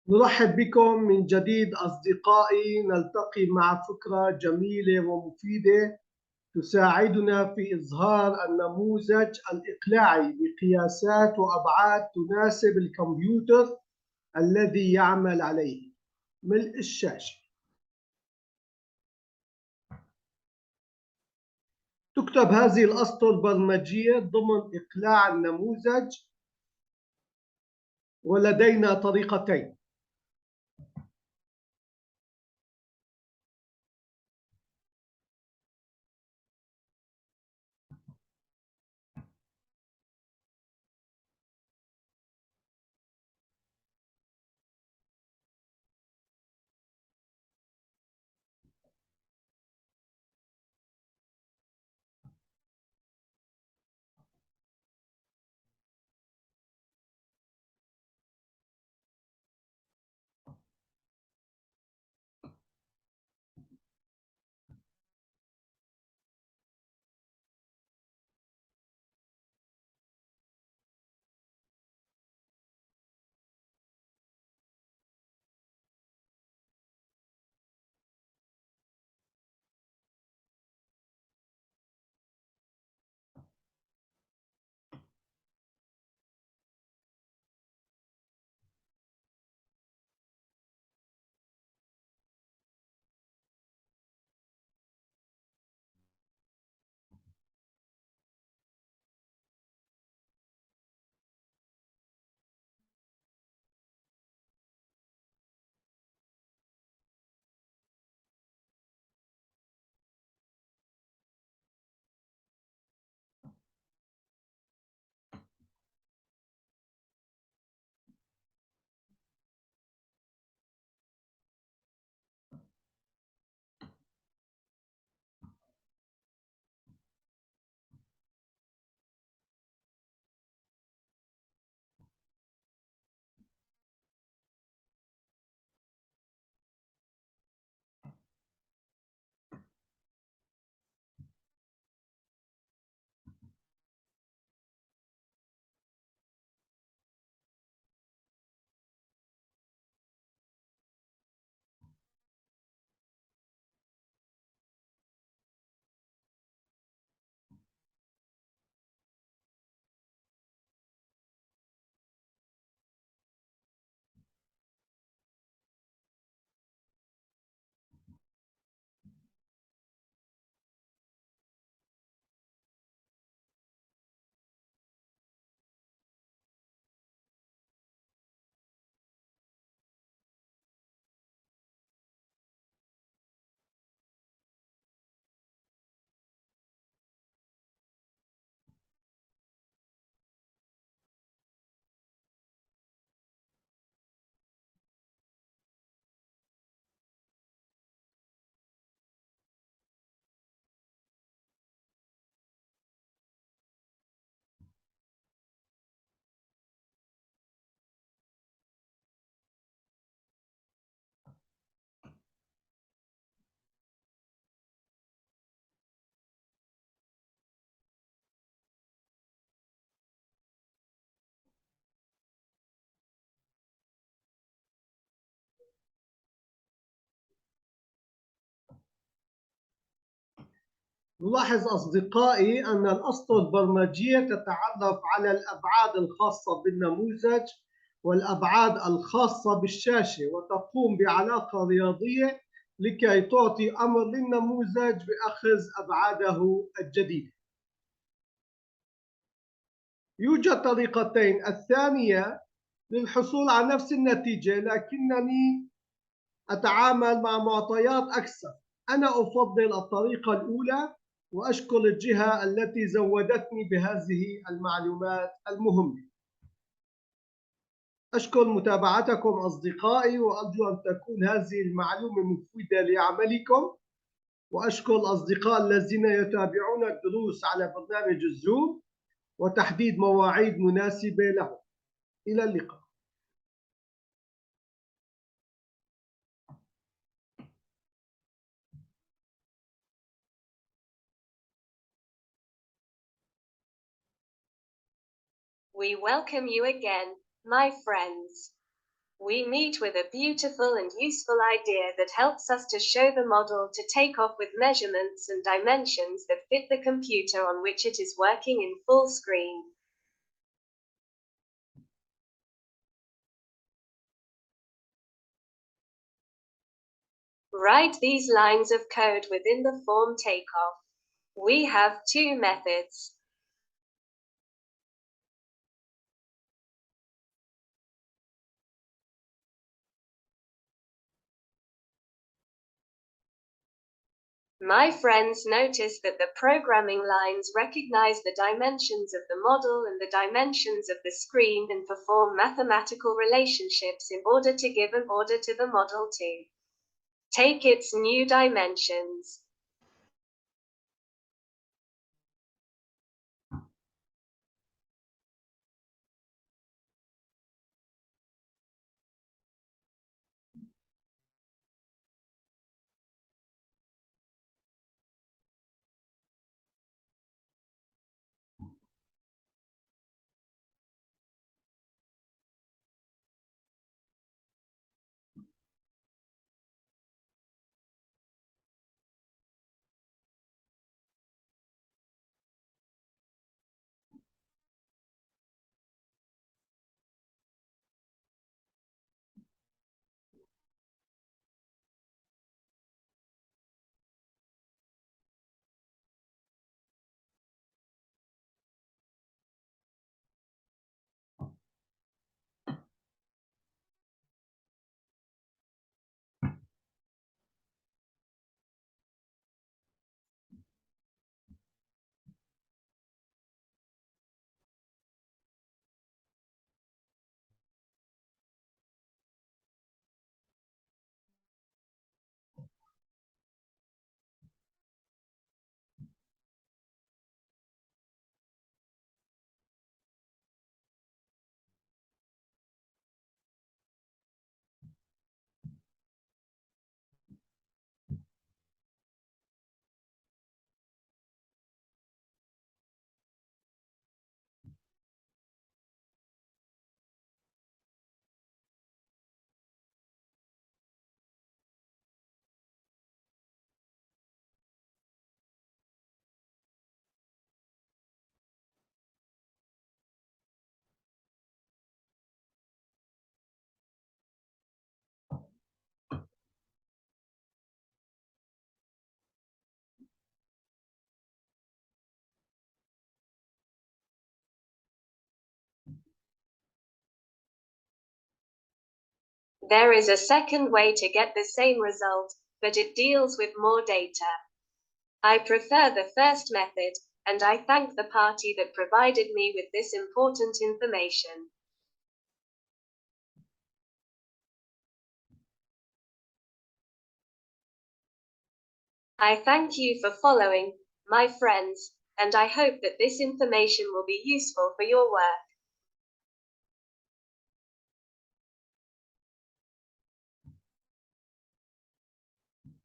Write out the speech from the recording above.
نرحب بكم من جديد أصدقائي. نلتقي مع فكرة جميلة ومفيدة تساعدنا في إظهار النموذج الإقلاعي بقياسات وأبعاد تناسب الكمبيوتر الذي يعمل عليه. ملء الشاشة. تكتب هذه الأسطر البرمجية ضمن إقلاع النموذج، ولدينا طريقتين. نلاحظ أصدقائي أن الأسطر البرمجية تتعرف على الأبعاد الخاصة بالنموذج والأبعاد الخاصة بالشاشة، وتقوم بعلاقة رياضية لكي تعطي أمر للنموذج بأخذ أبعاده الجديدة. يوجد طريقتين. الثانية للحصول على نفس النتيجة، لكنني أتعامل مع معطيات أكثر. أنا أفضل الطريقة الأولى، وأشكر الجهة التي زودتني بهذه المعلومات المهمة. أشكر متابعتكم أصدقائي، وأرجو أن تكون هذه المعلومة مفيدة لعملكم. وأشكر الأصدقاء الذين يتابعون الدروس على برنامج الزوم وتحديد مواعيد مناسبة لهم. إلى اللقاء. We welcome you again, my friends. We meet with a beautiful and useful idea that helps us to show the model to take off with measurements and dimensions that fit the computer on which it is working in full screen. Write these lines of code within the form takeoff. We have two methods. My friends notice that the programming lines recognize the dimensions of the model and the dimensions of the screen and perform mathematical relationships in order to give an order to the model to take its new dimensions. There is a second way to get the same result, but it deals with more data. I prefer the first method, and I thank the party that provided me with this important information. I thank you for following, my friends, and I hope that this information will be useful for your work.